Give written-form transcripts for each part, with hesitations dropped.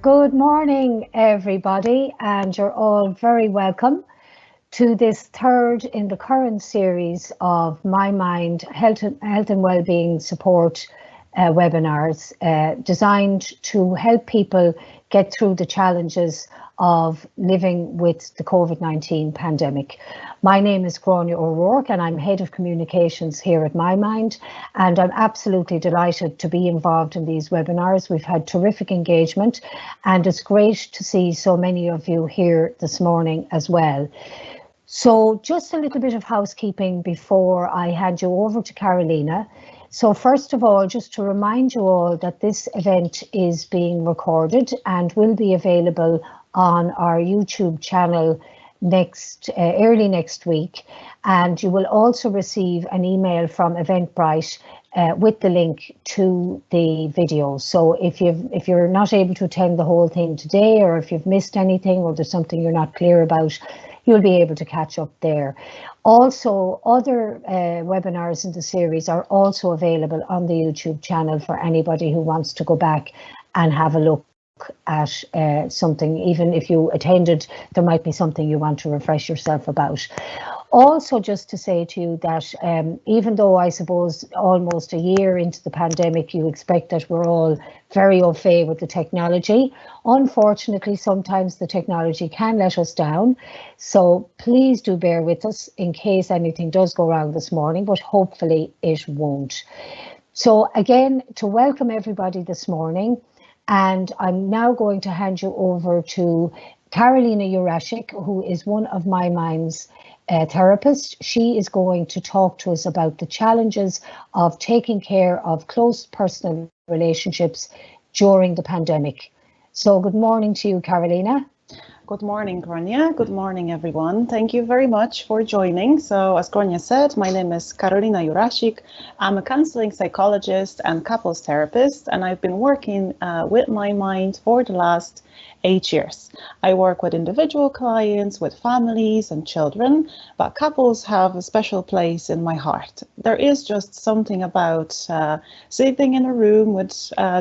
Good morning, everybody, and you're all very welcome to this third in the current series of MyMind Health and Wellbeing Support webinars designed to help people get through the challenges of living with the COVID-19 pandemic. My name is Karolina O'Rourke and I'm Head of Communications here at MyMind, and I'm absolutely delighted to be involved in these webinars. We've had terrific engagement and it's great to see so many of you here this morning as well. So just a little bit of housekeeping before I hand you over to Karolina. So first of all, just to remind you all that this event is being recorded and will be available on our YouTube channel early next week, and you will also receive an email from Eventbrite with the link to the video. So if you're not able to attend the whole thing today, or if you've missed anything or there's something you're not clear about, you'll be able to catch up there. Also, other webinars in the series are also available on the YouTube channel for anybody who wants to go back and have a look at something. Even if you attended, there might be something you want to refresh yourself about. Also, just to say to you that even though I suppose almost a year into the pandemic, you expect that we're all very au fait with the technology. Unfortunately, sometimes the technology can let us down. So please do bear with us in case anything does go wrong this morning, but hopefully it won't. So again, to welcome everybody this morning, and I'm now going to hand you over to Karolina Jurasik, who is one of MyMind's therapists. She is going to talk to us about the challenges of taking care of close personal relationships during the pandemic. So good morning to you, Karolina. Good morning, Grania. Good morning, everyone. Thank you very much for joining. So as Grania said, my name is Karolina Jurasik. I'm a counseling psychologist and couples therapist, and I've been working with MyMind for the last 8 years. I work with individual clients, with families and children, but couples have a special place in my heart. There is just something about sitting in a room with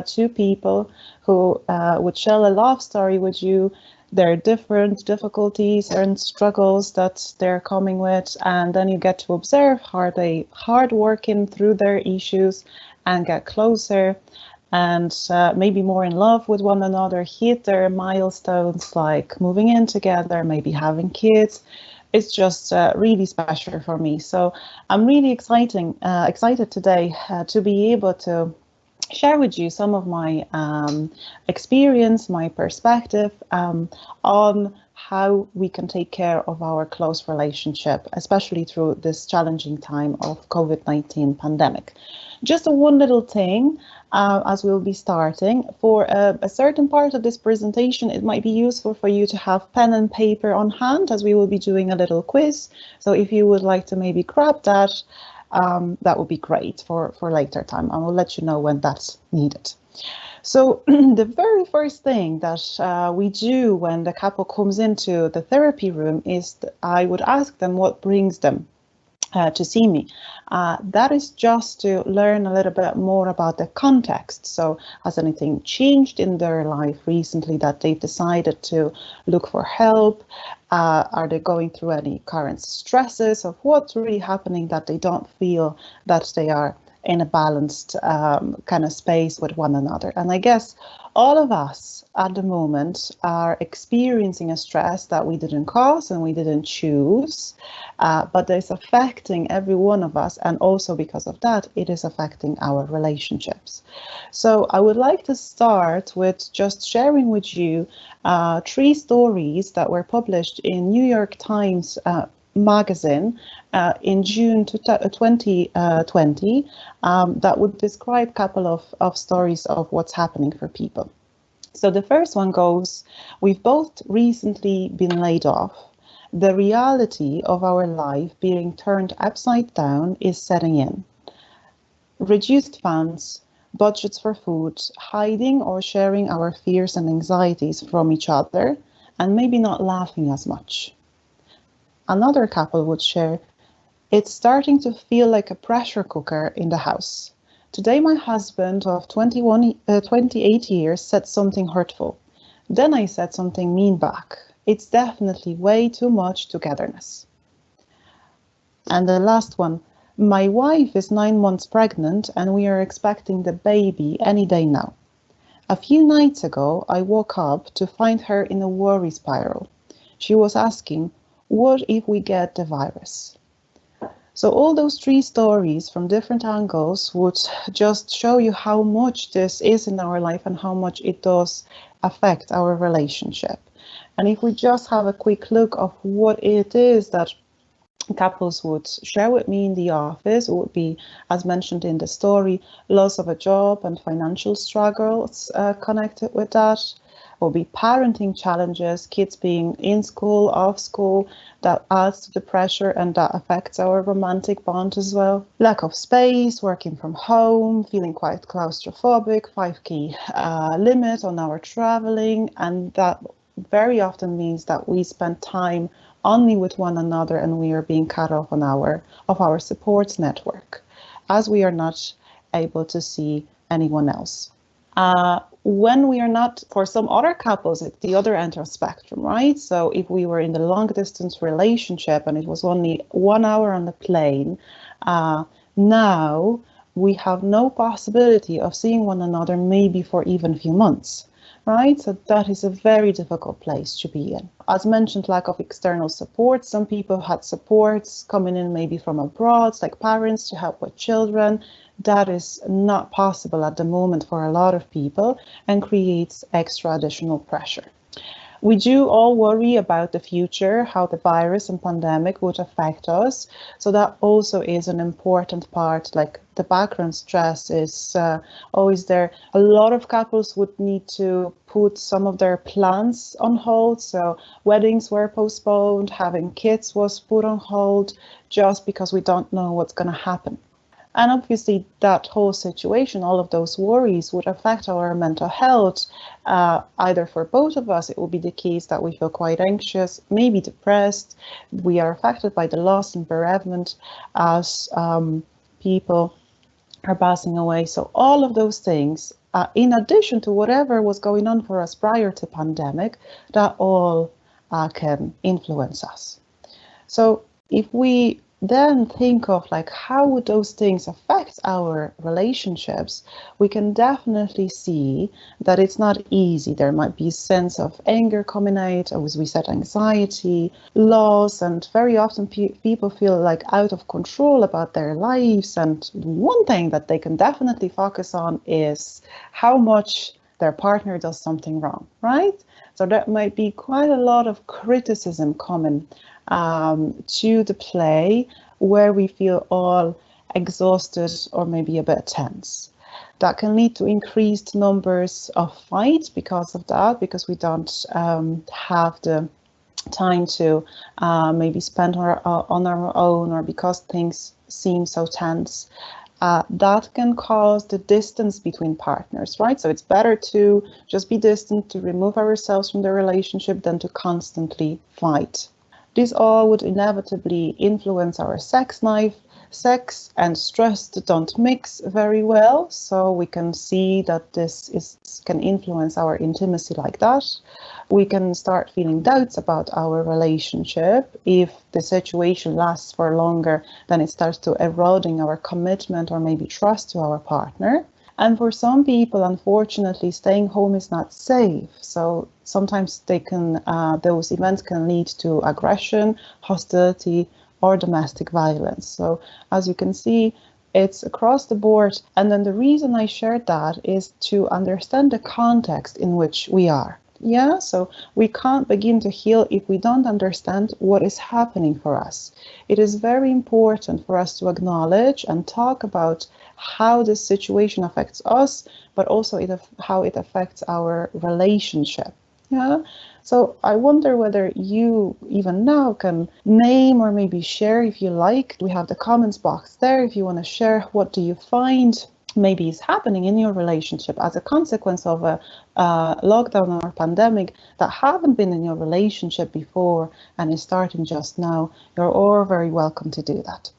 two people who would share a love story with you, their different difficulties and struggles that they're coming with, and then you get to observe how they hard working through their issues and get closer and maybe more in love with one another, hit their milestones like moving in together, maybe having kids. It's just really special for me. So I'm really excited today to be able to share with you some of my experience, my perspective on how we can take care of our close relationship, especially through this challenging time of COVID-19 pandemic. Just one little thing as we'll be starting. For a certain part of this presentation, it might be useful for you to have pen and paper on hand, as we will be doing a little quiz. So if you would like to maybe grab that, that would be great for later time. I will let you know when that's needed. So the very first thing that we do when the couple comes into the therapy room is I would ask them what brings them to see me. That is just to learn a little bit more about the context. So has anything changed in their life recently that they've decided to look for help? Are they going through any current stresses of what's really happening that they don't feel that they are in a balanced kind of space with one another? And I guess all of us at the moment are experiencing a stress that we didn't cause and we didn't choose, but it's affecting every one of us, and also because of that, it is affecting our relationships. So I would like to start with just sharing with you 3 stories that were published in New York Times magazine in June 2020 that would describe a couple of stories of what's happening for people. So the first one goes, we've both recently been laid off. The reality of our life being turned upside down is setting in. Reduced funds, budgets for food, hiding or sharing our fears and anxieties from each other, and maybe not laughing as much. Another couple would share, it's starting to feel like a pressure cooker in the house. Today my husband of 28 years said something hurtful. Then I said something mean back. It's definitely way too much togetherness. And the last one, my wife is 9 months pregnant and we are expecting the baby any day now. A few nights ago, I woke up to find her in a worry spiral. She was asking, what if we get the virus? So all those 3 stories from different angles would just show you how much this is in our life and how much it does affect our relationship. And if we just have a quick look of what it is that couples would share with me in the office, it would be, as mentioned in the story, loss of a job and financial struggles connected with that. It would be parenting challenges, kids being in school, off school, that adds to the pressure and that affects our romantic bond as well. Lack of space, working from home, feeling quite claustrophobic, 5 key limit on our traveling, and that very often means that we spend time only with one another and we are being cut off on our support network, as we are not able to see anyone else. When we are not, for some other couples, it's the other end of the spectrum, right? So if we were in the long distance relationship and it was only 1 hour on the plane, now we have no possibility of seeing one another maybe for even a few months. Right, so that is a very difficult place to be in. As mentioned, lack of external support. Some people had supports coming in maybe from abroad, like parents to help with children. That is not possible at the moment for a lot of people and creates extra additional pressure. We do all worry about the future, how the virus and pandemic would affect us. So that also is an important part, like the background stress is always there. A lot of couples would need to put some of their plans on hold. So weddings were postponed, having kids was put on hold just because we don't know what's going to happen. And obviously that whole situation, all of those worries would affect our mental health. Either for both of us, it will be the case that we feel quite anxious, maybe depressed. We are affected by the loss and bereavement as people are passing away. So all of those things, in addition to whatever was going on for us prior to pandemic, that all can influence us. So if we then think of like how would those things affect our relationships, we can definitely see that it's not easy. There might be a sense of anger coming out, or as we said, anxiety, loss, and very often people feel like out of control about their lives. And one thing that they can definitely focus on is how much their partner does something wrong, right? So there might be quite a lot of criticism coming to the play where we feel all exhausted or maybe a bit tense. That can lead to increased numbers of fights because of that, because we don't have the time to maybe spend on our own, or because things seem so tense. That can cause the distance between partners, right? So it's better to just be distant, to remove ourselves from the relationship than to constantly fight. This all would inevitably influence our sex life. Sex and stress don't mix very well, so we can see that this can influence our intimacy like that. We can start feeling doubts about our relationship. If the situation lasts for longer, then it starts to eroding our commitment or maybe trust to our partner. And for some people, unfortunately, staying home is not safe. So sometimes those events can lead to aggression, hostility, or domestic violence. So as you can see, it's across the board. And then the reason I shared that is to understand the context in which we are. Yeah, so we can't begin to heal if we don't understand what is happening for us. It is very important for us to acknowledge and talk about how this situation affects us, but also how it affects our relationship. Yeah, so I wonder whether you even now can name or maybe share if you like. We have the comments box there if you want to share what do you find maybe is happening in your relationship as a consequence of a lockdown or pandemic that haven't been in your relationship before and is starting just now. You're all very welcome to do that.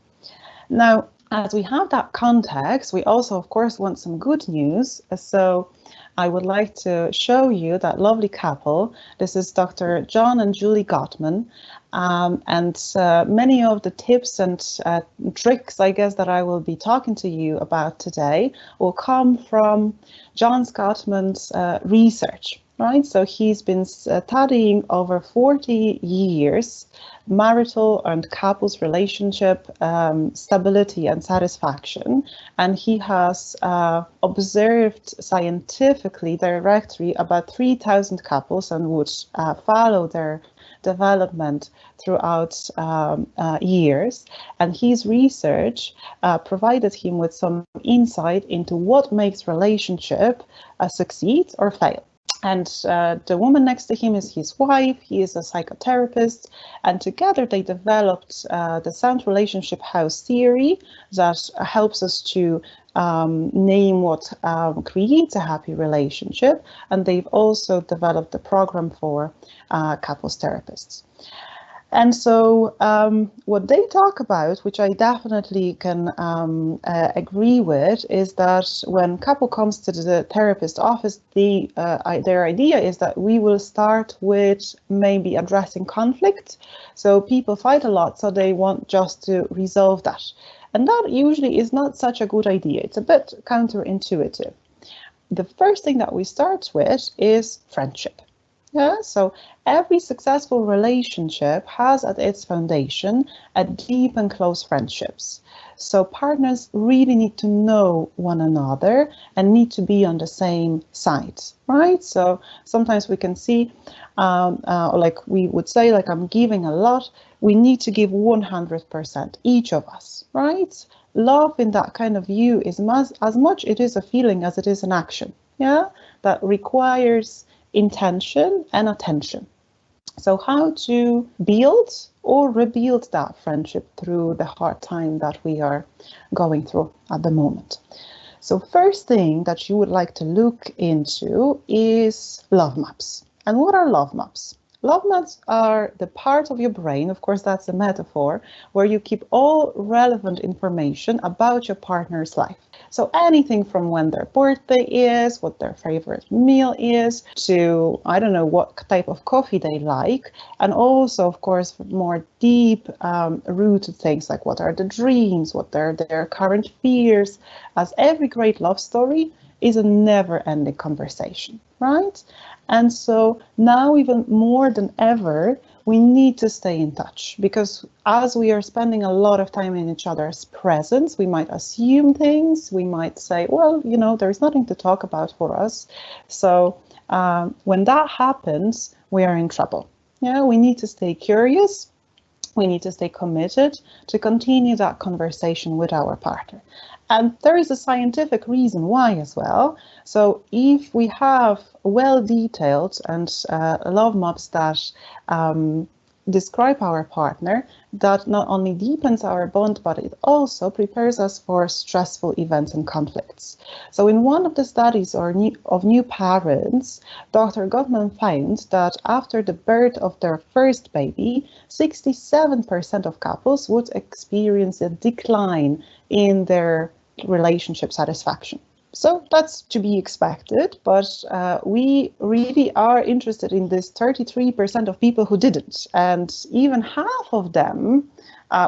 Now, as we have that context, we also, of course, want some good news. So I would like to show you that lovely couple. This is Dr. John and Julie Gottman. And many of the tips and tricks, I guess, that I will be talking to you about today will come from John Gottman's research, right? So he's been studying over 40 years marital and couples relationship stability and satisfaction, and he has observed scientifically directly about 3,000 couples and would follow their development throughout years, and his research provided him with some insight into what makes relationship succeed or fail. And the woman next to him is his wife. He is a psychotherapist, and together they developed the Sound Relationship House theory that helps us to name what creates a happy relationship. And they've also developed the program for couples therapists. And so what they talk about, which I definitely can agree with, is that when couple comes to the therapist office, their idea is that we will start with maybe addressing conflict. So people fight a lot, so they want just to resolve that. And that usually is not such a good idea. It's a bit counterintuitive. The first thing that we start with is friendship. Yeah, so every successful relationship has at its foundation a deep and close friendships. So partners really need to know one another and need to be on the same side, right? So sometimes we can see, like we would say, like I'm giving a lot, we need to give 100%, each of us, right? Love in that kind of view is as much it is a feeling as it is an action, yeah, that requires intention and attention. So how to build or rebuild that friendship through the hard time that we are going through at the moment. So first thing that you would like to look into is love maps. And what are love maps? Love maps are the part of your brain, of course that's a metaphor, where you keep all relevant information about your partner's life. So anything from when their birthday is, what their favorite meal is, to, I don't know, what type of coffee they like. And also, of course, more deep rooted things like what are the dreams, what are their current fears, as every great love story is a never-ending conversation, right? And so now even more than ever, we need to stay in touch, because as we are spending a lot of time in each other's presence, we might assume things, we might say, well, you know, there's nothing to talk about for us. So when that happens, we are in trouble. Yeah, we need to stay curious. We need to stay committed to continue that conversation with our partner. And there is a scientific reason why as well. So if we have well-detailed and love maps that describe our partner, that not only deepens our bond, but it also prepares us for stressful events and conflicts. So in one of the studies of new parents, Dr. Gottman found that after the birth of their first baby, 67% of couples would experience a decline in their relationship satisfaction. So that's to be expected, but we really are interested in this 33% of people who didn't, and even half of them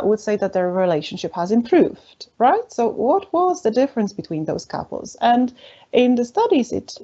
would say that their relationship has improved, right? So what was the difference between those couples? And in the studies, it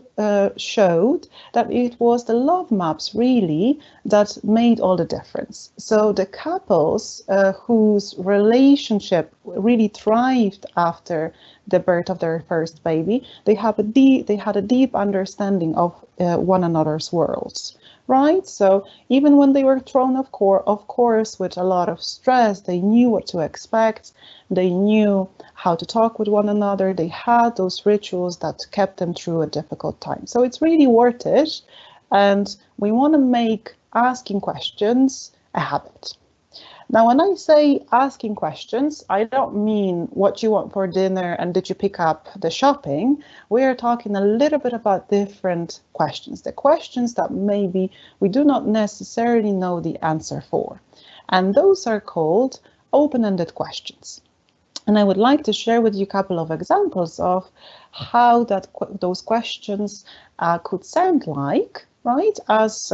showed that it was the love maps really that made all the difference. So the couples whose relationship really thrived after the birth of their first baby, they had a deep understanding of one another's worlds. Right, so even when they were thrown of course with a lot of stress, they knew what to expect. They knew how to talk with one another. They had those rituals that kept them through a difficult time. So it's really worth it, and we want to make asking questions a habit. Now, when I say asking questions, I don't mean what you want for dinner and did you pick up the shopping. We are talking a little bit about different questions, the questions that maybe we do not necessarily know the answer for. And those are called open-ended questions. And I would like to share with you a couple of examples of how those questions could sound like, right? As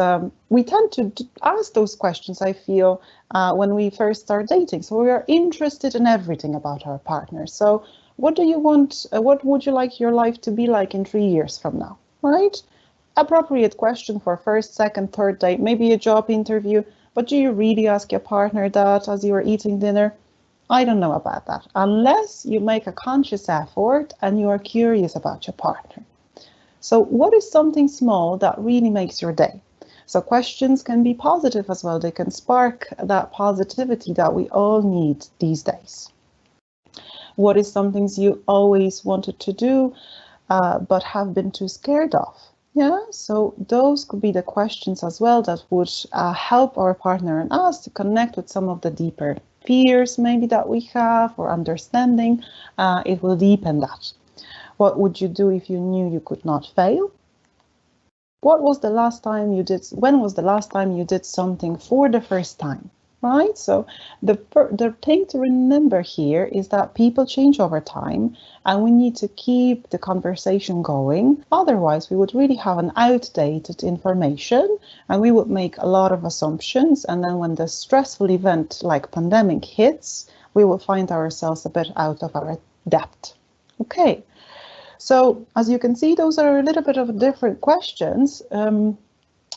we tend to ask those questions, I feel, when we first start dating. So we are interested in everything about our partner. So what do you want? What would you like your life to be like in 3 years from now, right? Appropriate question for first, second, third date, maybe a job interview. But do you really ask your partner that as you are eating dinner? I don't know about that, unless you make a conscious effort and you are curious about your partner. So what is something small that really makes your day? So questions can be positive as well. They can spark that positivity that we all need these days. What is something you always wanted to do, but have been too scared of? Yeah, so those could be the questions as well that would help our partner and us to connect with some of the deeper fears maybe that we have, or understanding. It will deepen that. What would you do if you knew you could not fail? What was the last time you did, when was the last time you did something for the first time? Right? So the thing to remember here is that people change over time, and we need to keep the conversation going. Otherwise, we would really have an outdated information, and we would make a lot of assumptions. And then when the stressful event like pandemic hits, we will find ourselves a bit out of our depth. Okay. So as you can see, those are a little bit of different questions.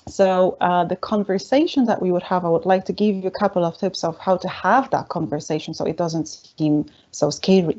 So the conversation that we would have, I would like to give you a couple of tips of how to have that conversation so it doesn't seem so scary.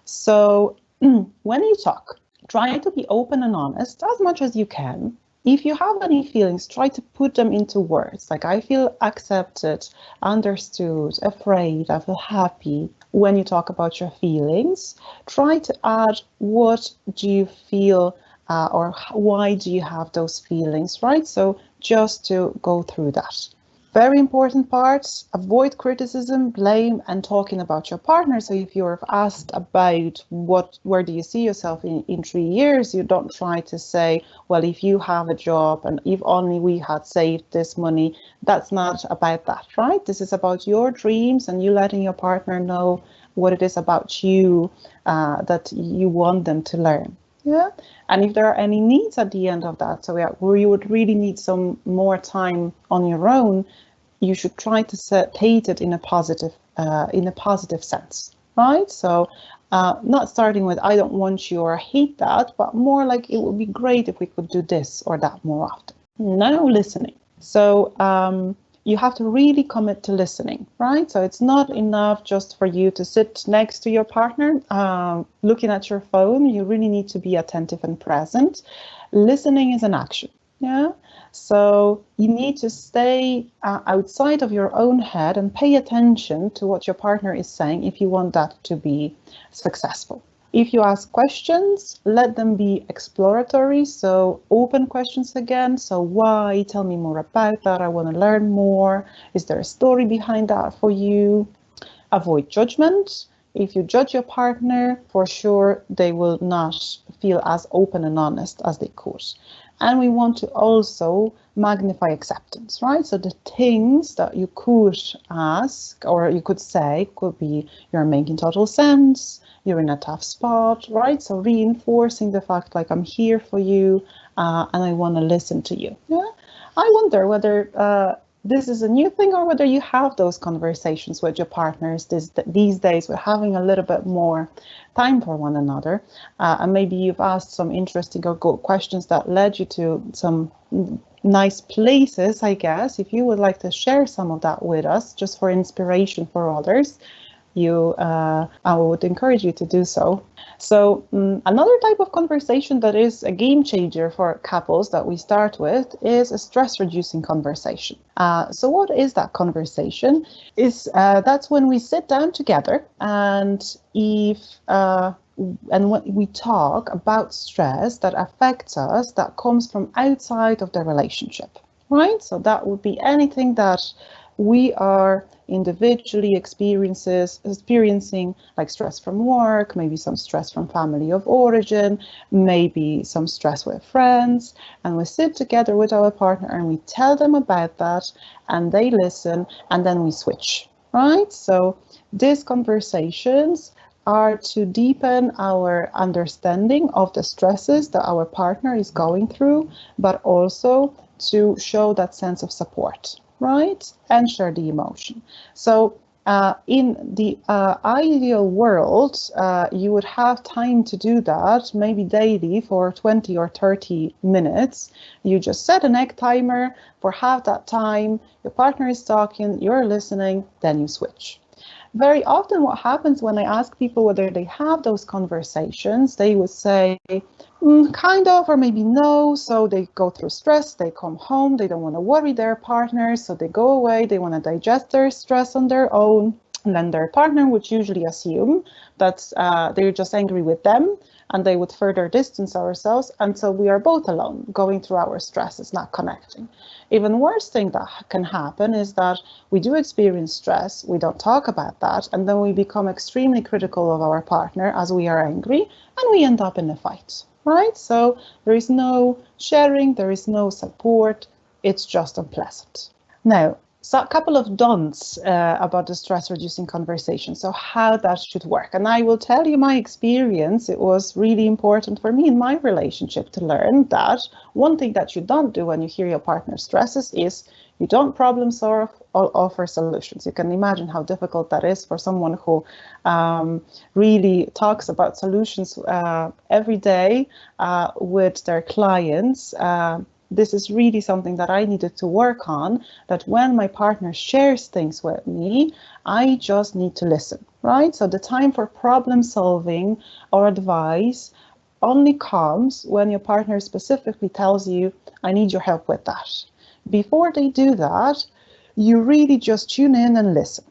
So when you talk, try to be open and honest as much as you can. If you have any feelings, try to put them into words. Like, I feel accepted, understood, afraid, I feel happy. When you talk about your feelings, try to add, what do you feel, or why do you have those feelings, right? So just to go through that. Very important parts, avoid criticism, blame, and talking about your partner. So if you're asked about where do you see yourself in 3 years, you don't try to say, well, if you have a job and if only we had saved this money. That's not about that, right? This is about your dreams and you letting your partner know what it is about you that you want them to learn. Yeah, and if there are any needs at the end of that, so where you would really need some more time on your own, you should try to state it in a positive sense, right? So not starting with I don't want you or I hate that, but more like it would be great if we could do this or that more often. Now listening. So you have to really commit to listening, right? So it's not enough just for you to sit next to your partner looking at your phone. You really need to be attentive and present. Listening is an action, yeah? So you need to stay outside of your own head and pay attention to what your partner is saying if you want that to be successful. If you ask questions, let them be exploratory, so open questions again. So why? Tell me more about that. I want to learn more. Is there a story behind that for you? Avoid judgment. If you judge your partner, for sure, they will not feel as open and honest as they could. And we want to also magnify acceptance, right? So the things that you could ask or you could say could be, you're making total sense, you're in a tough spot, right? So reinforcing the fact, like, I'm here for you and I want to listen to you. Yeah, I wonder whether this is a new thing or whether you have those conversations with your partners these days. We're having a little bit more time for one another, and maybe you've asked some interesting or good questions that led you to some nice places, I guess. If you would like to share some of that with us, just for inspiration for others, I would encourage you to do so. So another type of conversation that is a game changer for couples that we start with is a stress reducing conversation. So what is that conversation? That's when we sit down together and when we talk about stress that affects us, that comes from outside of the relationship, right? So that would be anything that we are individually experiencing, like stress from work, maybe some stress from family of origin, maybe some stress with friends, and we sit together with our partner and we tell them about that, and they listen, and then we switch. right? So these conversations are to deepen our understanding of the stresses that our partner is going through, but also to show that sense of support, right? And share the emotion. So in the ideal world, you would have time to do that, maybe daily for 20 or 30 minutes. You just set an egg timer for half that time. Your partner is talking, you're listening, then you switch. Very often what happens when I ask people whether they have those conversations, they would say, kind of, or maybe no. So they go through stress, they come home, they don't want to worry their partner, so they go away, they want to digest their stress on their own. And then their partner would usually assume that they're just angry with them, and they would further distance ourselves. And so we are both alone, going through our stresses, not connecting. Even worse thing that can happen is that we do experience stress, we don't talk about that, and then we become extremely critical of our partner as we are angry, and we end up in a fight, right? So there is no sharing, there is no support, it's just unpleasant. Now, so a couple of don'ts about the stress reducing conversation, so how that should work. And I will tell you my experience. It was really important for me in my relationship to learn that one thing that you don't do when you hear your partner stresses is you don't problem solve or offer solutions. You can imagine how difficult that is for someone who really talks about solutions every day with their clients. This is really something that I needed to work on, that when my partner shares things with me, I just need to listen, right? So the time for problem solving or advice only comes when your partner specifically tells you, I need your help with that. Before they do that, you really just tune in and listen.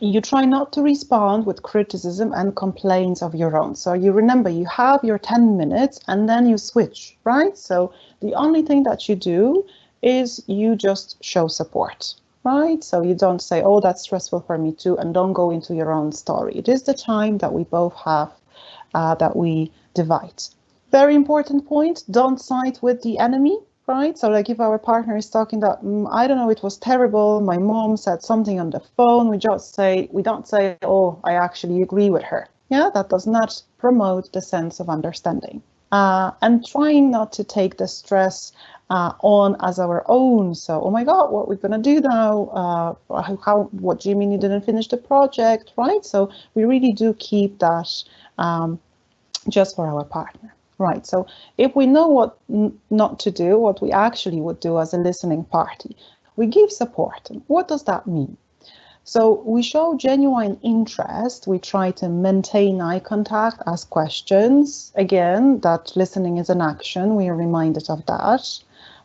You try not to respond with criticism and complaints of your own. So you remember, you have your 10 minutes and then you switch, right? So the only thing that you do is you just show support, right? So you don't say, oh, that's stressful for me too, and don't go into your own story. It is the time that we both have that we divide. Very important point, don't side with the enemy. Right? So like if our partner is talking that, I don't know, it was terrible, my mom said something on the phone, we don't say, oh, I actually agree with her. Yeah, that does not promote the sense of understanding. And trying not to take the stress on as our own. So, oh my God, what are we gonna do now? What do you mean you didn't finish the project, right? So we really do keep that just for our partner. Right, so if we know what not to do, what we actually would do as a listening party, we give support. What does that mean? So we show genuine interest. We try to maintain eye contact, ask questions. Again, that listening is an action. We are reminded of that.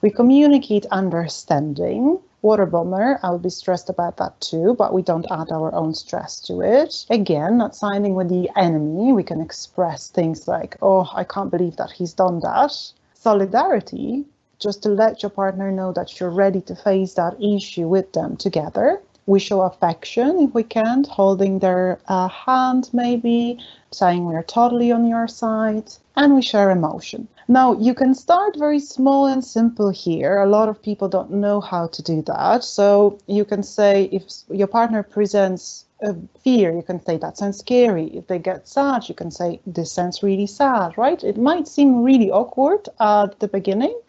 We communicate understanding. What a bummer, I'll be stressed about that too, but we don't add our own stress to it. Again, not siding with the enemy. We can express things like, oh, I can't believe that he's done that. Solidarity, just to let your partner know that you're ready to face that issue with them together. We show affection if we can, holding their hand maybe, saying we're totally on your side, and we share emotion. Now, you can start very small and simple here. A lot of people don't know how to do that. So you can say, if your partner presents a fear, you can say that sounds scary. If they get sad, you can say this sounds really sad, right? It might seem really awkward at the beginning,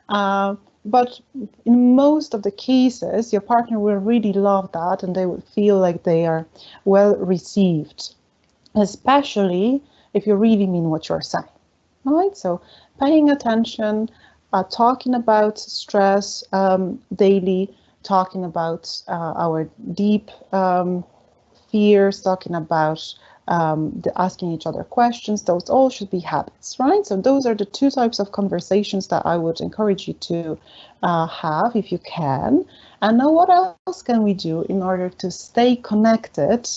but in most of the cases, your partner will really love that and they will feel like they are well received, especially if you really mean what you're saying. Right, so paying attention, talking about stress daily, talking about our deep fears, talking about asking each other questions, those all should be habits, right? So those are the two types of conversations that I would encourage you to have if you can. And now what else can we do in order to stay connected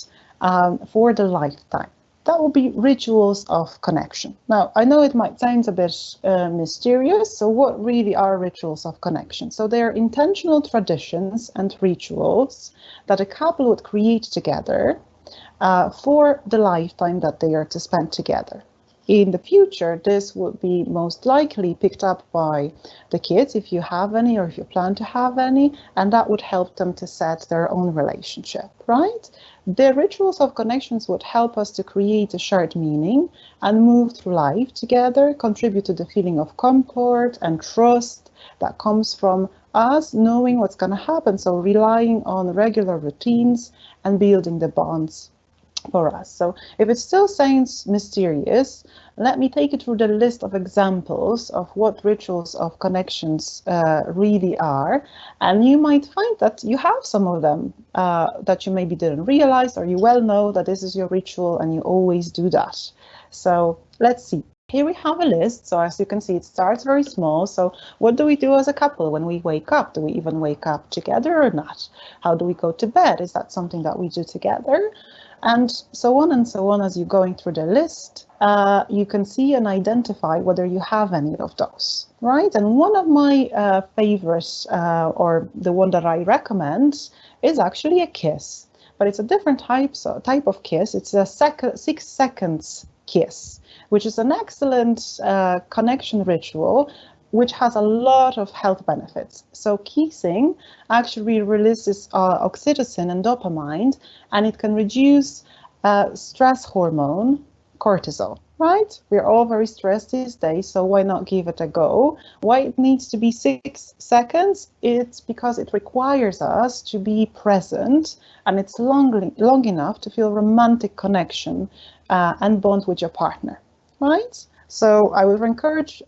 for the lifetime? That will be rituals of connection. Now, I know it might sound a bit mysterious, so what really are rituals of connection? So they are intentional traditions and rituals that a couple would create together for the lifetime that they are to spend together. in the future, this would be most likely picked up by the kids, if you have any, or if you plan to have any, and that would help them to set their own relationship, right? The rituals of connections would help us to create a shared meaning and move through life together, contribute to the feeling of comfort and trust that comes from us knowing what's going to happen. So relying on regular routines and building the bonds for us. So if it still sounds mysterious, let me take you through the list of examples of what rituals of connections really are. And you might find that you have some of them that you maybe didn't realize, or you well know that this is your ritual and you always do that. So let's see. Here we have a list. So as you can see, it starts very small. So what do we do as a couple when we wake up? Do we even wake up together or not? How do we go to bed? Is that something that we do together? And so on as you're going through the list, you can see and identify whether you have any of those, right? And one of my favorites, or the one that I recommend, is actually a kiss, but it's a different type of kiss. It's a 6 seconds kiss, which is an excellent connection ritual, which has a lot of health benefits. So kissing actually releases oxytocin and dopamine, and it can reduce stress hormone, cortisol, right? We're all very stressed these days, so why not give it a go? Why it needs to be 6 seconds? It's because it requires us to be present, and it's long enough to feel romantic connection and bond with your partner, right? So I would encourage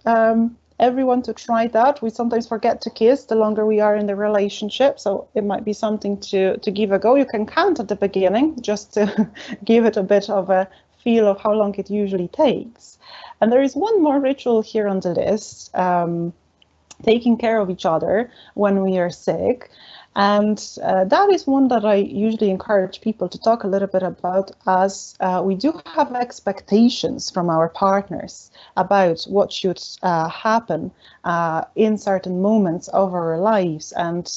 everyone to try that. We sometimes forget to kiss the longer we are in the relationship, so it might be something to give a go. You can count at the beginning just to give it a bit of a feel of how long it usually takes. And there is one more ritual here on the list, taking care of each other when we are sick. And that is one that I usually encourage people to talk a little bit about, as we do have expectations from our partners about what should happen in certain moments of our lives. And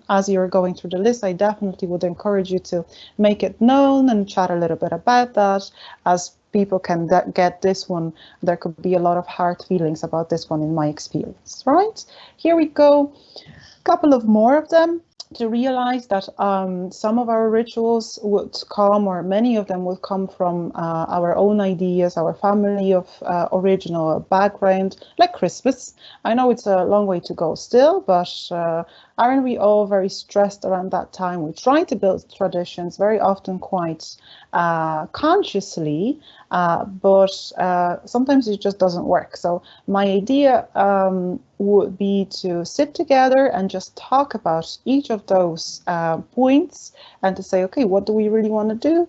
as you're going through the list, I definitely would encourage you to make it known and chat a little bit about that, as people can get this one. There could be a lot of hard feelings about this one in my experience, right? Here we go. Couple of more of them, to realize that some of our rituals would come, or many of them would come from our own ideas, our family of original background, like Christmas. I know it's a long way to go still, but aren't we all very stressed around that time? We try to build traditions, very often quite consciously, but sometimes it just doesn't work. So my idea would be to sit together and just talk about each of those points, and to say, okay, what do we really want to do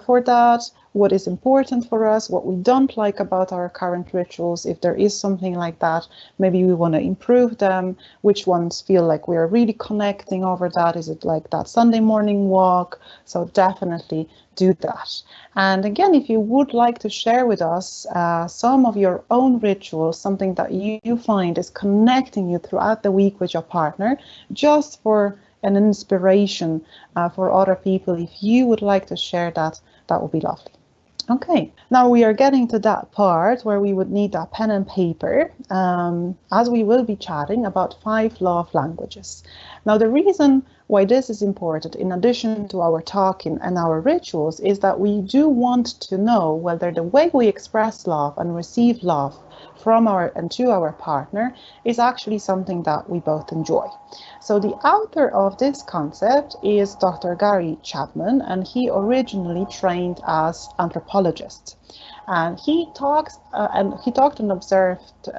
for that? What is important for us? What we don't like about our current rituals? If there is something like that, maybe we want to improve them. Which ones feel like we are really connecting over that? Is it like that Sunday morning walk? So definitely do that. And again, if you would like to share with us some of your own rituals, something that you find is connecting you throughout the week with your partner, just for an inspiration for other people, if you would like to share that, that would be lovely. Okay, now we are getting to that part where we would need that pen and paper, as we will be chatting about 5 love languages. Now, the reason why this is important, in addition to our talking and our rituals, is that we do want to know whether the way we express love and receive love from to our partner is actually something that we both enjoy. So the author of this concept is Dr. Gary Chapman, and he originally trained as anthropologist. And he talked and observed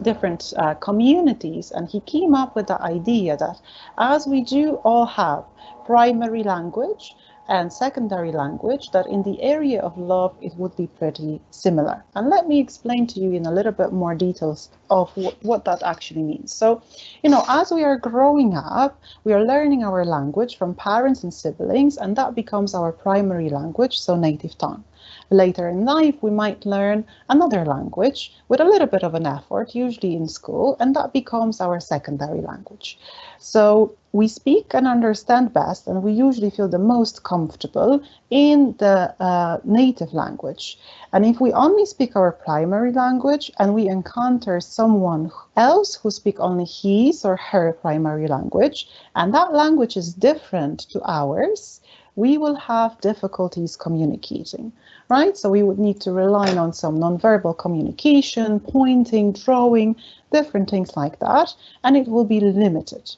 different communities, and he came up with the idea that as we do all have primary language and secondary language, that in the area of love it would be pretty similar. And let me explain to you in a little bit more details of what that actually means. So, you know, as we are growing up, we are learning our language from parents and siblings, and that becomes our primary language, so native tongue. Later in life, we might learn another language with a little bit of an effort, usually in school, and that becomes our secondary language. So we speak and understand best, and we usually feel the most comfortable in the native language. And if we only speak our primary language and we encounter someone else who speaks only his or her primary language, and that language is different to ours, we will have difficulties communicating, right? So we would need to rely on some nonverbal communication, pointing, drawing, different things like that, and it will be limited.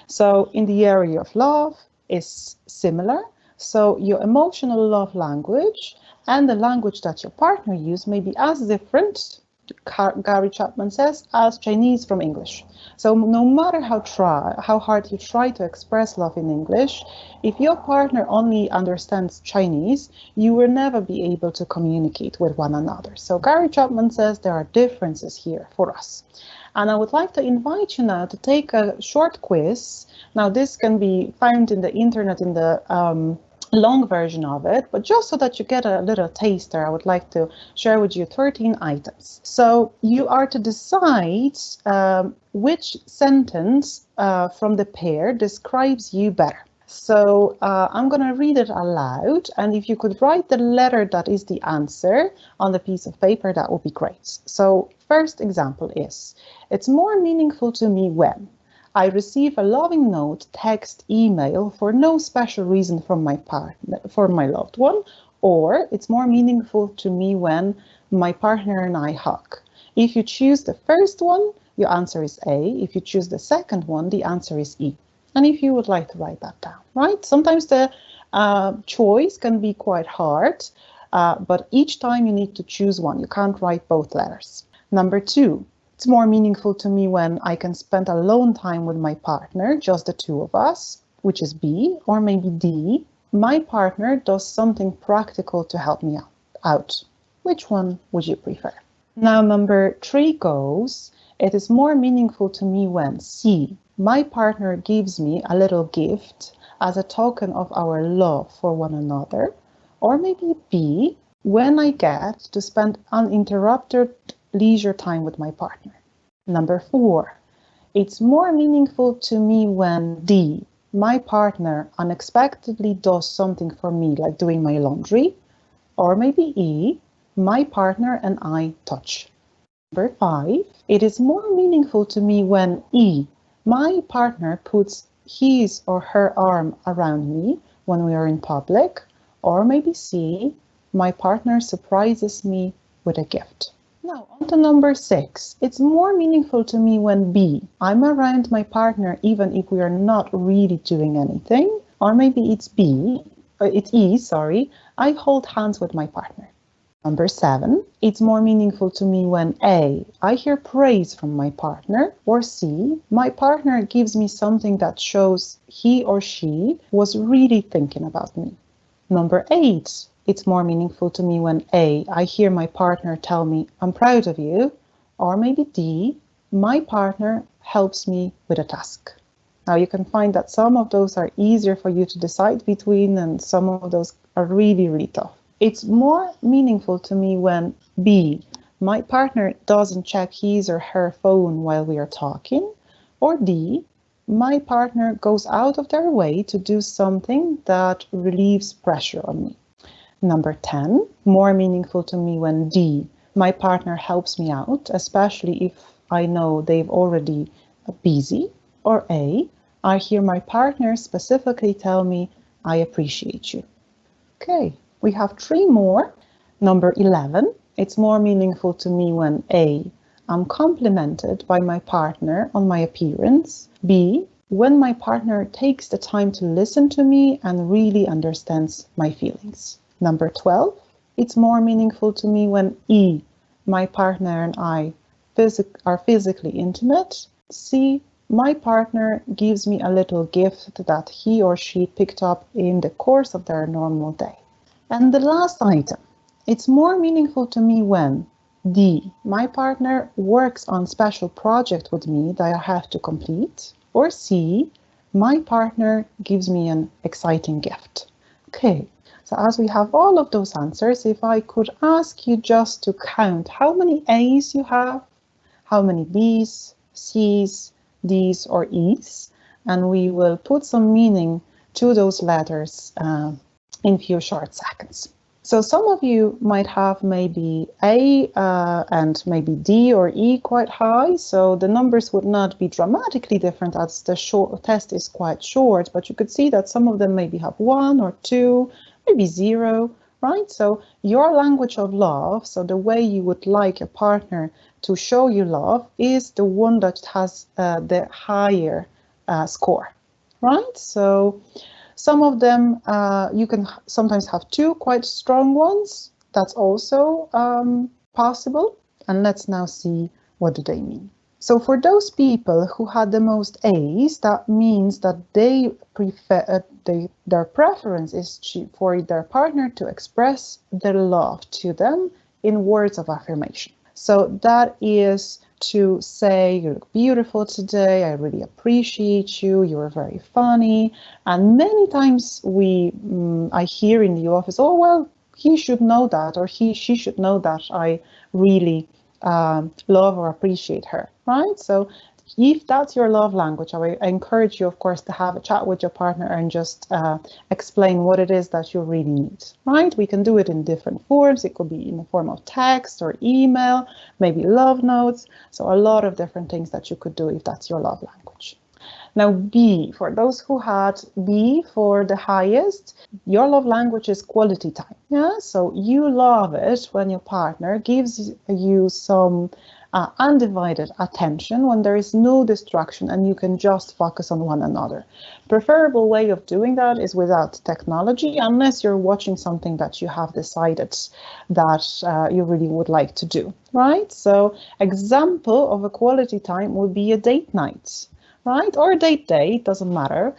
So in the area of love is similar. So your emotional love language and the language that your partner uses may be as different, Gary Chapman says, as Chinese from English. So no matter how hard you try to express love in English, if your partner only understands Chinese, you will never be able to communicate with one another. So Gary Chapman says there are differences here for us. And I would like to invite you now to take a short quiz. Now this can be found in the internet in the long version of it, but just so that you get a little taster, I would like to share with you 13 items. So you are to decide which sentence from the pair describes you better. So I'm going to read it aloud, and if you could write the letter that is the answer on the piece of paper, that would be great. So first example is, it's more meaningful to me when I receive a loving note, text, email for no special reason from my partner, for my loved one, or it's more meaningful to me when my partner and I hug. If you choose the first one, your answer is A. If you choose the second one, the answer is E. And if you would like to write that down, right? Sometimes the choice can be quite hard, but each time you need to choose one. You can't write both letters. Number 2. It's more meaningful to me when I can spend alone time with my partner, just the two of us, which is B, or maybe D. My partner does something practical to help me out. Which one would you prefer? Now, number 3 goes, it is more meaningful to me when C, my partner gives me a little gift as a token of our love for one another, or maybe B, when I get to spend uninterrupted leisure time with my partner. Number 4, it's more meaningful to me when D, my partner unexpectedly does something for me, like doing my laundry, or maybe E, my partner and I touch. Number 5, it is more meaningful to me when E, my partner puts his or her arm around me when we are in public, or maybe C, my partner surprises me with a gift. Now, on to number 6. It's more meaningful to me when B, I'm around my partner even if we are not really doing anything, or maybe it's E, I hold hands with my partner. Number 7, it's more meaningful to me when A, I hear praise from my partner, or C, my partner gives me something that shows he or she was really thinking about me. Number 8, it's more meaningful to me when A, I hear my partner tell me, I'm proud of you, or maybe D, my partner helps me with a task. Now you can find that some of those are easier for you to decide between and some of those are really, really tough. It's more meaningful to me when B, my partner doesn't check his or her phone while we are talking, or D, my partner goes out of their way to do something that relieves pressure on me. Number 10, more meaningful to me when D, my partner helps me out, especially if I know they've already busy, or A, I hear my partner specifically tell me, I appreciate you. Okay, we have 3 more. Number 11, it's more meaningful to me when A, I'm complimented by my partner on my appearance, B, when my partner takes the time to listen to me and really understands my feelings. Number 12, it's more meaningful to me when E, my partner and I are physically intimate. C, my partner gives me a little gift that he or she picked up in the course of their normal day. And the last item, it's more meaningful to me when D, my partner works on special project with me that I have to complete. Or C, my partner gives me an exciting gift. Okay, so as we have all of those answers, if I could ask you just to count how many A's you have, how many B's, C's, D's, or E's, and we will put some meaning to those letters in a few short seconds. So some of you might have maybe A and maybe D or E quite high, so the numbers would not be dramatically different as the test is quite short, but you could see that some of them maybe have 1 or 2, maybe 0, right? So your language of love, so the way you would like your partner to show you love, is the one that has the higher score, right? So some of them, you can sometimes have 2 quite strong ones. That's also possible. And let's now see what do they mean. So for those people who had the most A's, that means that they prefer their preference is for their partner to express their love to them in words of affirmation. So that is to say, you look beautiful today, I really appreciate you, you're very funny. And many times I hear in the office, oh, well, he should know that, or she should know that I really love or appreciate her, right? So if that's your love language, I encourage you, of course, to have a chat with your partner and just explain what it is that you really need, right? We can do it in different forms. It could be in the form of text or email, maybe love notes. So a lot of different things that you could do if that's your love language. Now B, for those who had B for the highest, your love language is quality time. Yeah, so you love it when your partner gives you some undivided attention, when there is no distraction and you can just focus on one another. Preferable way of doing that is without technology, unless you're watching something that you have decided that you really would like to do, right? So example of a quality time would be a date night, right? Or a date day, doesn't matter.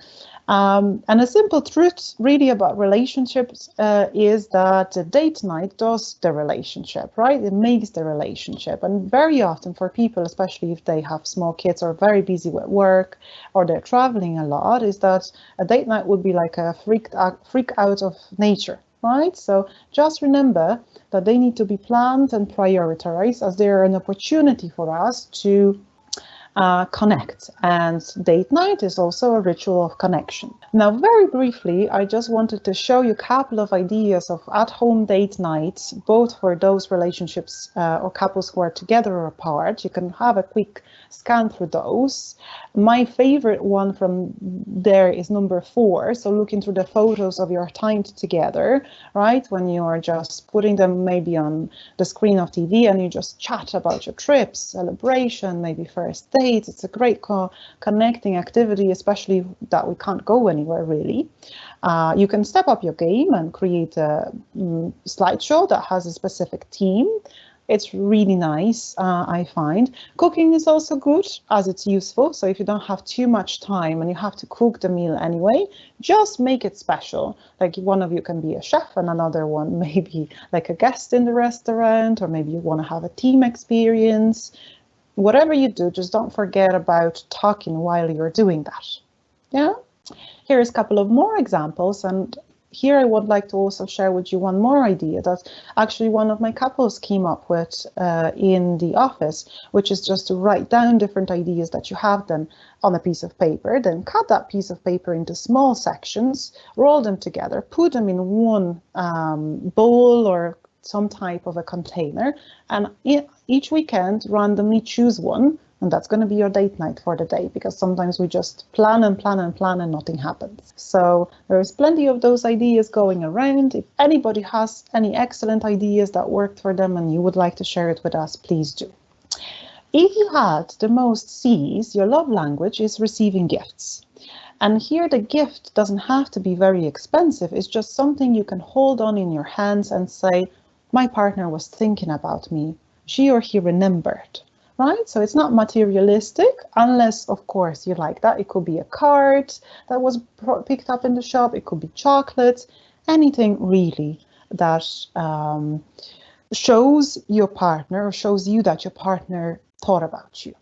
And a simple truth really about relationships is that a date night does the relationship, right? It makes the relationship. And very often for people, especially if they have small kids or very busy with work or they're traveling a lot, is that a date night would be like a freak out of nature, right? So just remember that they need to be planned and prioritized, as they're an opportunity for us to connect, and date night is also a ritual of connection. Now, very briefly, I just wanted to show you a couple of ideas of at-home date nights, both for those relationships or couples who are together or apart. You can have a quick scan through those. My favorite one from there is number 4. So looking through the photos of your time together, right? When you are just putting them maybe on the screen of TV and you just chat about your trips, celebration, maybe first dates. It's a great connecting activity, especially that we can't go anywhere really. You can step up your game and create a slideshow that has a specific theme. It's really nice, I find. Cooking is also good as it's useful. So if you don't have too much time and you have to cook the meal anyway, just make it special. Like one of you can be a chef and another one maybe like a guest in the restaurant, or maybe you want to have a team experience. Whatever you do, just don't forget about talking while you're doing that. Yeah. Here's a couple of more examples, and here I would like to also share with you one more idea that actually one of my couples came up with in the office, which is just to write down different ideas that you have them on a piece of paper, then cut that piece of paper into small sections, roll them together, put them in one bowl or some type of a container, and each weekend randomly choose one, and that's going to be your date night for the day, because sometimes we just plan and plan and plan and nothing happens. So there's plenty of those ideas going around. If anybody has any excellent ideas that worked for them and you would like to share it with us, please do. If you had the most C's, your love language is receiving gifts. And here the gift doesn't have to be very expensive. It's just something you can hold on in your hands and say, my partner was thinking about me. She or he remembered, right? So it's not materialistic, unless, of course, you like that. It could be a card that was picked up in the shop. It could be chocolate, anything really that shows your partner or shows you that your partner thought about you.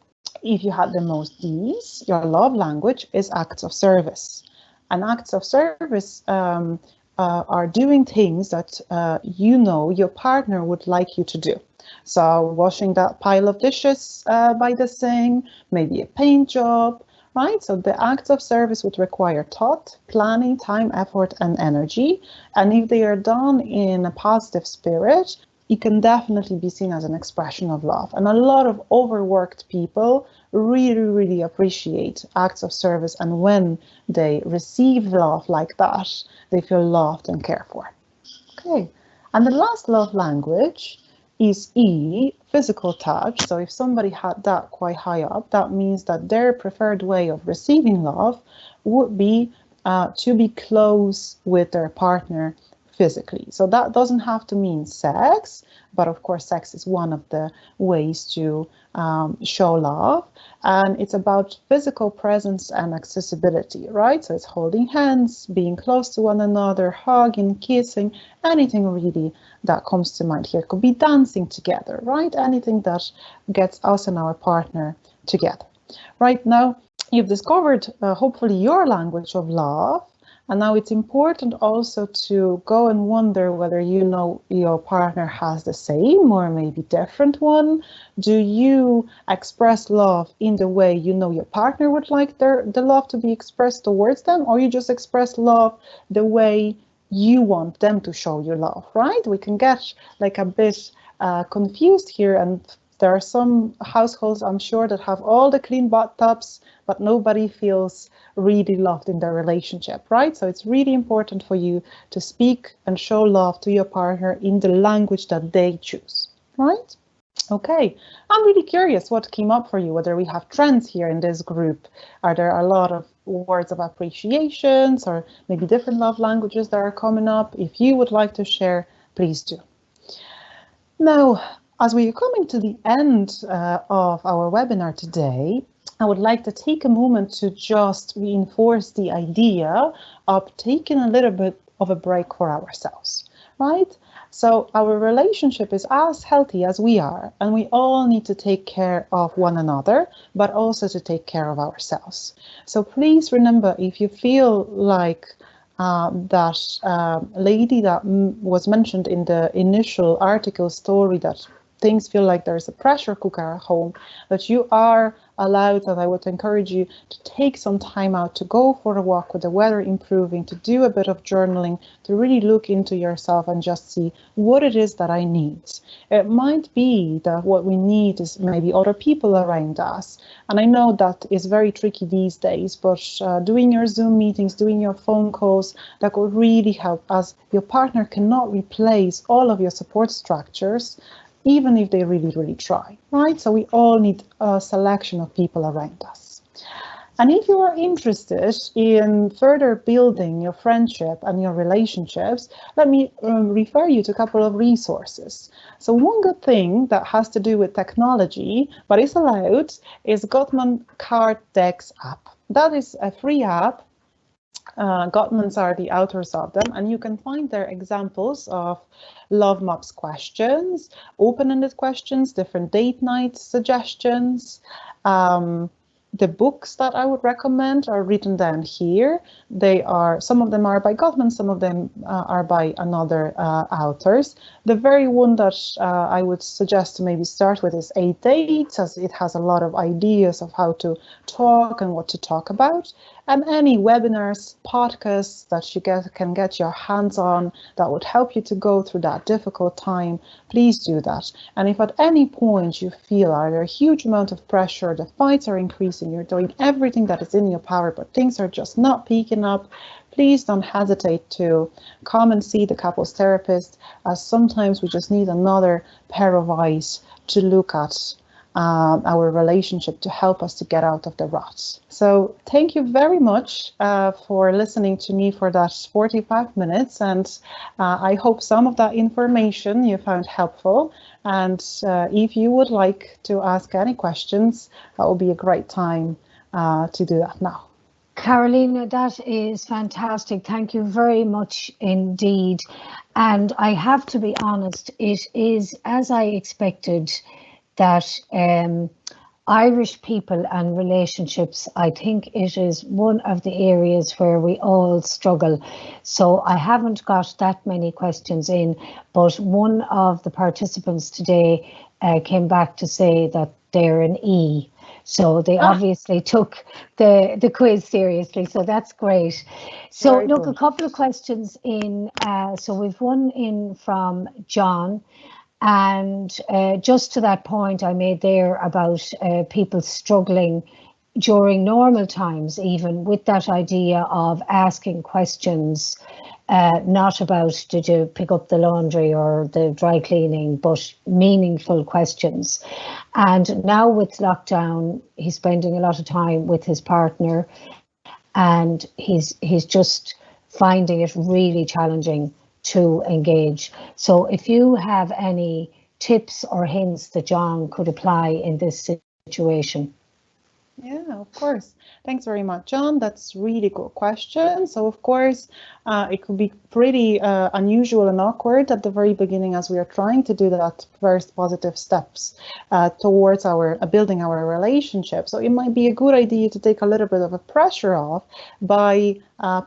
If you had the most Ds, your love language is acts of service. And acts of service are doing things that you know your partner would like you to do. So washing that pile of dishes by the sink, maybe a paint job, right? So the acts of service would require thought, planning, time, effort, and energy. And if they are done in a positive spirit, it can definitely be seen as an expression of love. And a lot of overworked people really appreciate acts of service. And when they receive love like that, they feel loved and cared for. Okay, and the last love language is E, physical touch. So if somebody had that quite high up, that means that their preferred way of receiving love would be to be close with their partner physically. So that doesn't have to mean sex, but of course sex is one of the ways to show love, and it's about physical presence and accessibility, right? So it's holding hands, being close to one another, hugging, kissing, anything really that comes to mind here. It could be dancing together, right? Anything that gets us and our partner together. Right now, you've discovered hopefully your language of love. And now it's important also to go and wonder whether you know your partner has the same or maybe different one. Do you express love in the way you know your partner would like the love to be expressed towards them, or you just express love the way you want them to show you love, right? We can get like a bit confused here, and there are some households, I'm sure, that have all the clean bathtubs, but nobody feels really loved in their relationship, right? So it's really important for you to speak and show love to your partner in the language that they choose, right? Okay, I'm really curious what came up for you, whether we have trends here in this group. Are there a lot of words of appreciations or maybe different love languages that are coming up? If you would like to share, please do. Now, as we are coming to the end of our webinar today, I would like to take a moment to just reinforce the idea of taking a little bit of a break for ourselves, right? So our relationship is as healthy as we are, and we all need to take care of one another, but also to take care of ourselves. So please remember, if you feel like that lady that was mentioned in the initial article story, that things feel like there's a pressure cooker at home, that you are allowed, that I would encourage you to take some time out to go for a walk with the weather improving, to do a bit of journaling, to really look into yourself and just see what it is that I need. It might be that what we need is maybe other people around us. And I know that is very tricky these days, but doing your Zoom meetings, doing your phone calls, that could really help, as your partner cannot replace all of your support structures, even if they really try, right? So we all need a selection of people around us. And if you are interested in further building your friendship and your relationships, let me refer you to a couple of resources. So one good thing that has to do with technology, but is allowed, is Gottman Card Decks app. That is a free app. Gottmans are the authors of them, and you can find their examples of love maps questions, open-ended questions, different date night suggestions. The books that I would recommend are written down here. They are, some of them are by Gottman, some of them are by another authors. The very one that I would suggest to maybe start with is 8 Dates, as it has a lot of ideas of how to talk and what to talk about. And any webinars, podcasts that you can get your hands on that would help you to go through that difficult time, please do that. And if at any point you feel under a huge amount of pressure, the fights are increasing, you're doing everything that is in your power, but things are just not picking up, please don't hesitate to come and see the couples therapist, as sometimes we just need another pair of eyes to look at our relationship to help us to get out of the rut. So thank you very much for listening to me for that 45 minutes, and I hope some of that information you found helpful. And if you would like to ask any questions, that would be a great time to do that now. Karolina, that is fantastic. Thank you very much indeed. And I have to be honest, it is as I expected that Irish people and relationships, I think it is one of the areas where we all struggle. So I haven't got that many questions in, but one of the participants today came back to say that they're an E. So they obviously took the quiz seriously. So that's great. So Very look, a good. couple of questions in. So we've one in from John. And just to that point I made there about people struggling during normal times, even with that idea of asking questions, not about did you pick up the laundry or the dry cleaning, but meaningful questions. And now with lockdown, he's spending a lot of time with his partner, and he's just finding it really challenging to engage. So if you have any tips or hints that John could apply in this situation. Yeah, of course. Thanks very much, John. That's really good question. So, of course, it could be pretty unusual and awkward at the very beginning as we are trying to do that first positive steps towards our building our relationship. So it might be a good idea to take a little bit of a pressure off by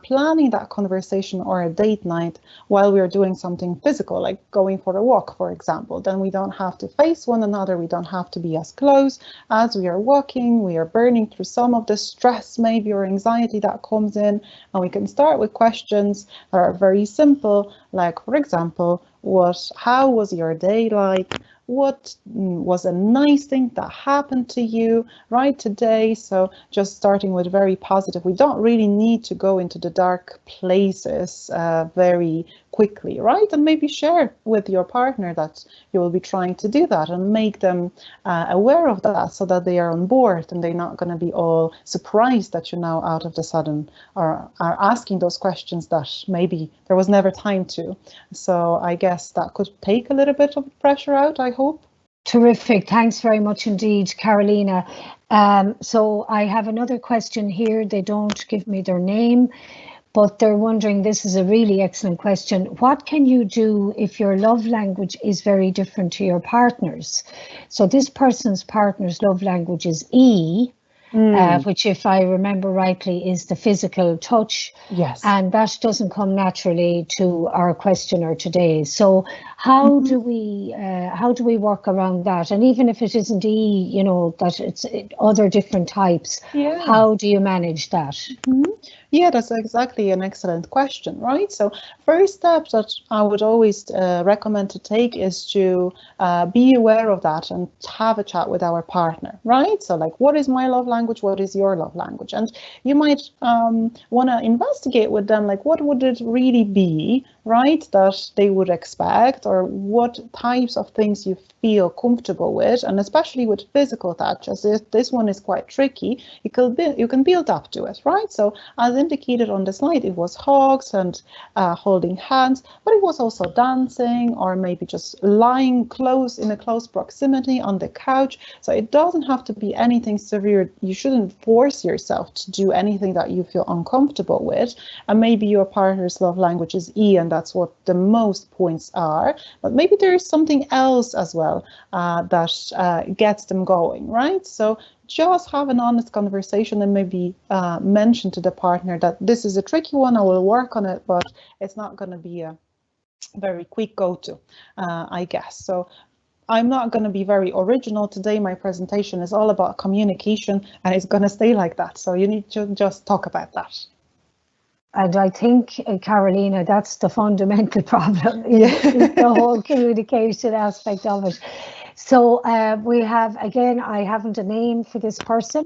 planning that conversation or a date night while we are doing something physical, like going for a walk, for example. Then we don't have to face one another. We don't have to be as close. As we are walking, we are burning through some of the stress, maybe, or anxiety that comes in, and we can start with questions that are very simple, like, for example, how was your day like? What was a nice thing that happened to you right today? So just starting with very positive. We don't really need to go into the dark places very quickly, right? And maybe share with your partner that you will be trying to do that and make them aware of that so that they are on board and they're not going to be all surprised that you now out of the sudden are asking those questions that maybe there was never time to. So I guess that could take a little bit of pressure out, I hope. Terrific. Thanks very much indeed, Karolina. So I have another question here. They don't give me their name, but they're wondering, this is a really excellent question. What can you do if your love language is very different to your partner's? So this person's partner's love language is E, which, if I remember rightly, is the physical touch. Yes. And that doesn't come naturally to our questioner today. So how do we work around that? And even if it isn't E, you know, that it's other different types, how do you manage that? Yeah, that's exactly an excellent question, right? So first step that I would always recommend to take is to be aware of that and have a chat with our partner, right? So like, what is my love language? What is your love language? And you might want to investigate with them, like, what would it really be, right, that they would expect, or what types of things you feel comfortable with, and especially with physical touch, as this one is quite tricky, you can build up to it, right? So as indicated on the slide, it was hugs and holding hands, but it was also dancing or maybe just lying close in a close proximity on the couch. So it doesn't have to be anything severe. You shouldn't force yourself to do anything that you feel uncomfortable with. And maybe your partner's love language is E, and that's what the most points are. But maybe there is something else as well that gets them going, right? So just have an honest conversation and maybe mention to the partner that this is a tricky one, I will work on it, but it's not going to be a very quick go-to, I guess. So I'm not going to be very original today. My presentation is all about communication, and it's going to stay like that. So you need to just talk about that. And I think, Karolina, that's the fundamental problem, is the whole communication aspect of it. So we have, again, I haven't a name for this person,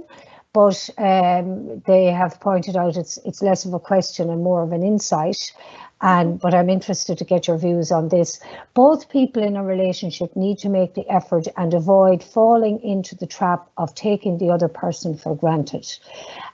but they have pointed out it's less of a question and more of an insight. But I'm interested to get your views on this. Both people in a relationship need to make the effort and avoid falling into the trap of taking the other person for granted.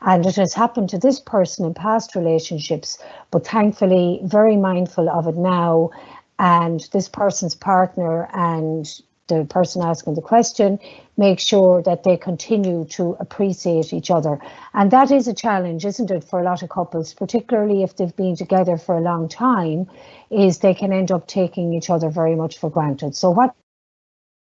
And it has happened to this person in past relationships, but thankfully very mindful of it now. And this person's partner and the person asking the question make sure that they continue to appreciate each other. And that is a challenge, isn't it, for a lot of couples, particularly if they've been together for a long time, is they can end up taking each other very much for granted. So what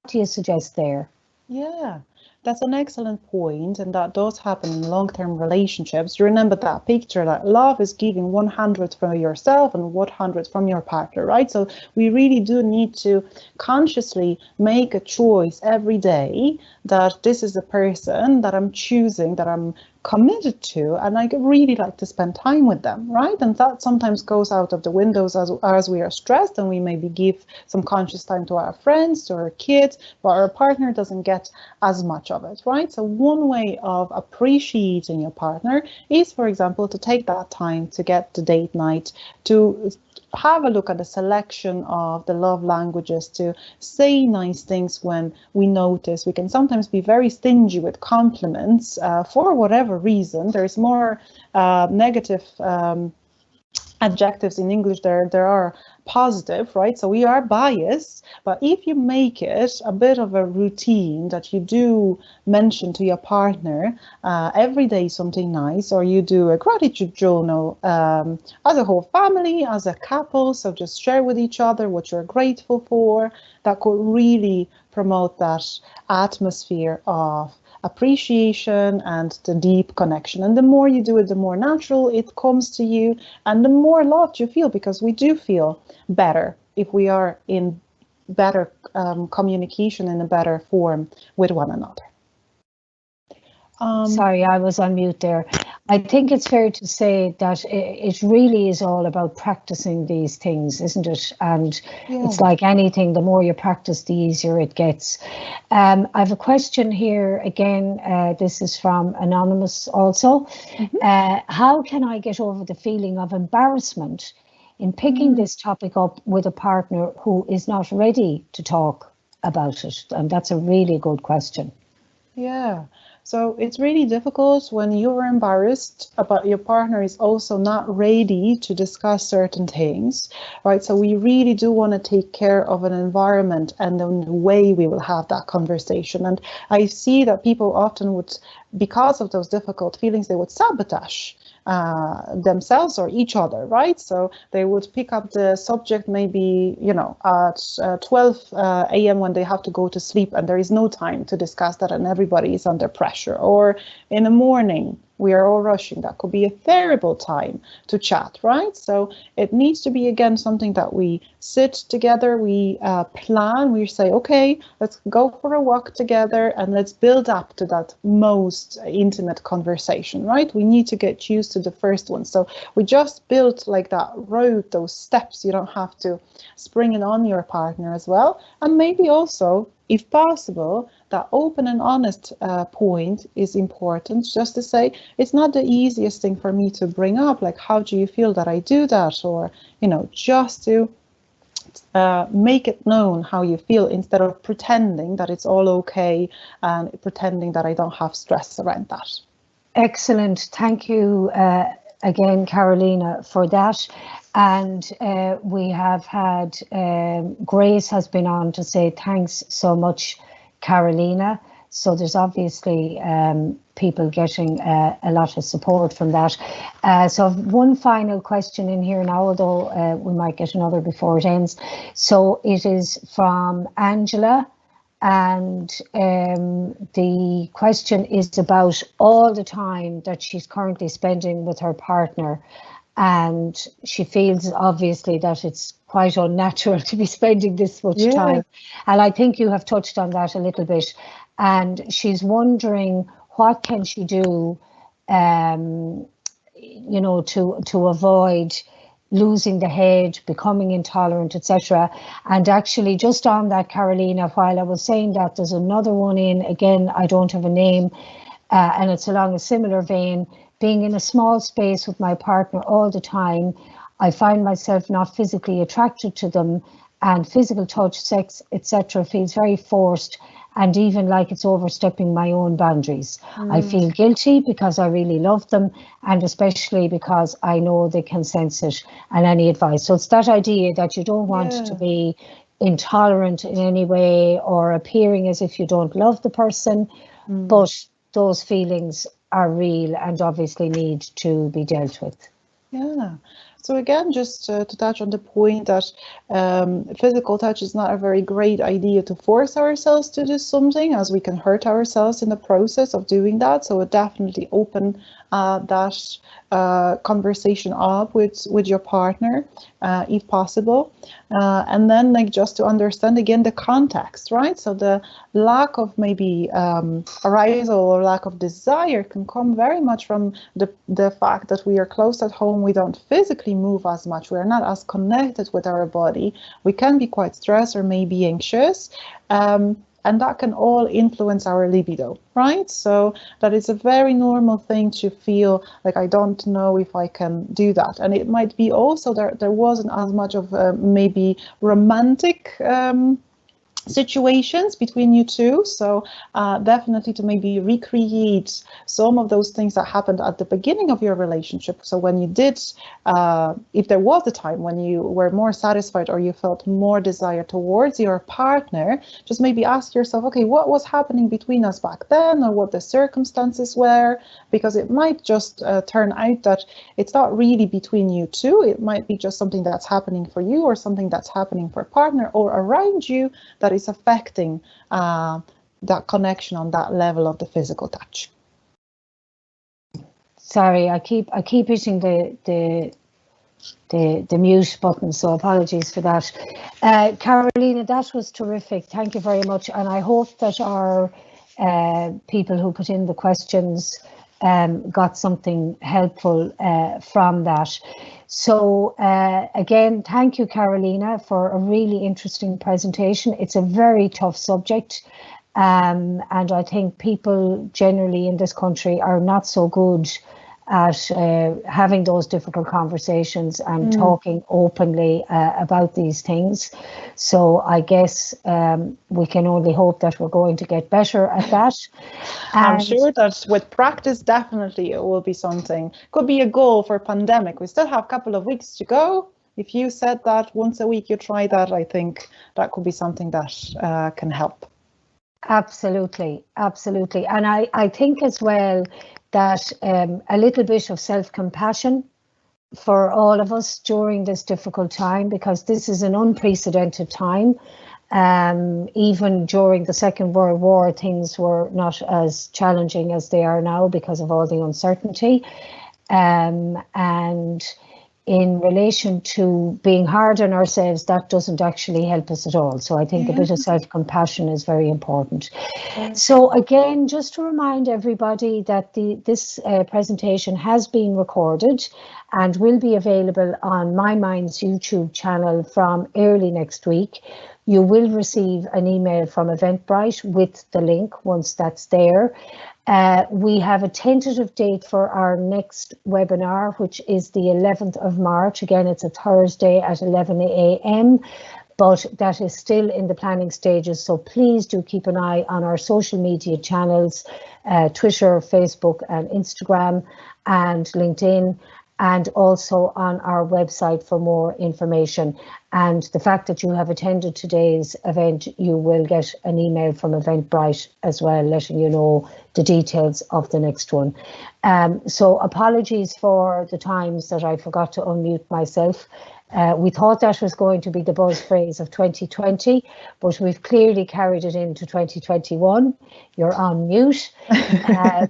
do you suggest there? Yeah, that's an excellent point, and that does happen in long-term relationships. Remember that picture that love is giving 100 from yourself and 100 from your partner, right? So we really do need to consciously make a choice every day that this is a person that I'm choosing, that I'm committed to, and I really like to spend time with them, right? And that sometimes goes out of the windows as we are stressed, and we maybe give some conscious time to our friends, to our kids, but our partner doesn't get as much of it, right? So one way of appreciating your partner is, for example, to take that time to get the date night, to have a look at the selection of the love languages, to say nice things when we notice. We can sometimes be very stingy with compliments for whatever reason. There's more negative adjectives in English there are positive, right? So we are biased, but if you make it a bit of a routine that you do mention to your partner every day something nice, or you do a gratitude journal as a whole family, as a couple, so just share with each other what you're grateful for, that could really promote that atmosphere of appreciation and the deep connection. And the more you do it, the more natural it comes to you, and the more loved you feel, because we do feel better if we are in better communication, in a better form with one another. Sorry, I was on mute there. I think it's fair to say that it really is all about practicing these things, isn't it? And it's like anything, the more you practice, the easier it gets. I have a question here again. This is from Anonymous also. How can I get over the feeling of embarrassment in picking this topic up with a partner who is not ready to talk about it? And that's a really good question. Yeah. So it's really difficult when you're embarrassed about your partner is also not ready to discuss certain things, right? So we really do want to take care of an environment and the way we will have that conversation. And I see that people often would, because of those difficult feelings, they would sabotage themselves or each other, right? So they would pick up the subject maybe, you know, at 12 a.m. when they have to go to sleep and there is no time to discuss that and everybody is under pressure. Or in the morning, we are all rushing. That could be a terrible time to chat, right? So it needs to be, again, something that we sit together, we plan, we say, okay, let's go for a walk together and let's build up to that most intimate conversation, right? We need to get used to the first one. So we just built like that road, those steps. You don't have to spring it on your partner as well. And maybe also, if possible, that open and honest point is important, just to say, it's not the easiest thing for me to bring up, like, how do you feel that I do that? Or, you know, just to make it known how you feel instead of pretending that it's all okay and pretending that I don't have stress around that. Excellent. Thank you again, Karolina, for that. And we have had, Grace has been on to say thanks so much, Karolina. So there's obviously people getting a lot of support from that. So one final question in here now, although we might get another before it ends. So it is from Angela. And the question is about all the time that she's currently spending with her partner. And she feels obviously that it's quite unnatural to be spending this much time. And I think you have touched on that a little bit. And she's wondering, what can she do, you know, to avoid losing the head, becoming intolerant, etc. And actually, just on that, Karolina, while I was saying that, there's another one in, again, I don't have a name, and it's along a similar vein. Being in a small space with my partner all the time, I find myself not physically attracted to them, and physical touch, sex, etc. feels very forced and even like it's overstepping my own boundaries. I feel guilty because I really love them, and especially because I know they can sense it. And any advice? So it's that idea that you don't want to be intolerant in any way or appearing as if you don't love the person, but those feelings are real and obviously need to be dealt with. Yeah. So again, just to touch on the point that physical touch is not a very great idea to force ourselves to do something, as we can hurt ourselves in the process of doing that. So it definitely open that conversation up with your partner, if possible. And then like just to understand again the context, right? So the lack of maybe arousal or lack of desire can come very much from the fact that we are close at home, we don't physically move as much, we are not as connected with our body, we can be quite stressed or maybe anxious, and that can all influence our libido, right? So that is a very normal thing to feel like, I don't know if I can do that. And it might be also there wasn't as much of maybe romantic situations between you two, so definitely to maybe recreate some of those things that happened at the beginning of your relationship. So when you did, if there was a time when you were more satisfied or you felt more desire towards your partner, just maybe ask yourself, okay, what was happening between us back then, or what the circumstances were, because it might just turn out that it's not really between you two, it might be just something that's happening for you or something that's happening for a partner or around you that is affecting that connection on that level of the physical touch. Sorry, I keep hitting the mute button, so apologies for that. Karolina, that was terrific. Thank you very much, and I hope that our people who put in the questions got something helpful from that. So again, thank you, Karolina, for a really interesting presentation. It's a very tough subject, and I think people generally in this country are not so good at having those difficult conversations and talking openly about these things. So I guess we can only hope that we're going to get better at that. I'm sure that with practice, definitely it will be something. Could be a goal for pandemic. We still have a couple of weeks to go. If you said that once a week you try that, I think that could be something that can help. Absolutely, absolutely. And I think as well that a little bit of self-compassion for all of us during this difficult time, because this is an unprecedented time. Even during the Second World War, things were not as challenging as they are now because of all the uncertainty. And in relation to being hard on ourselves, that doesn't actually help us at all. So I think a bit of self-compassion is very important. So again, just to remind everybody that this presentation has been recorded and will be available on MyMind's YouTube channel from early next week. You will receive an email from Eventbrite with the link once that's there. We have a tentative date for our next webinar, which is the 11th of March. Again, it's a Thursday at 11 a.m., but that is still in the planning stages. So please do keep an eye on our social media channels, Twitter, Facebook and Instagram and LinkedIn, and also on our website for more information. And the fact that you have attended today's event, you will get an email from Eventbrite as well, letting you know the details of the next one. So apologies for the times that I forgot to unmute myself. We thought that was going to be the buzz phrase of 2020, but we've clearly carried it into 2021. You're on mute.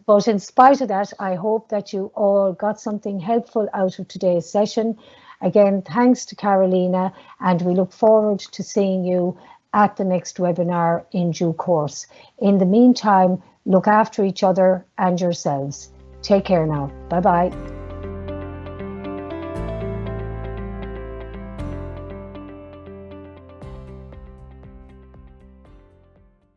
But in spite of that, I hope that you all got something helpful out of today's session. Again, thanks to Karolina, and we look forward to seeing you at the next webinar in due course. In the meantime, look after each other and yourselves. Take care now. Bye-bye.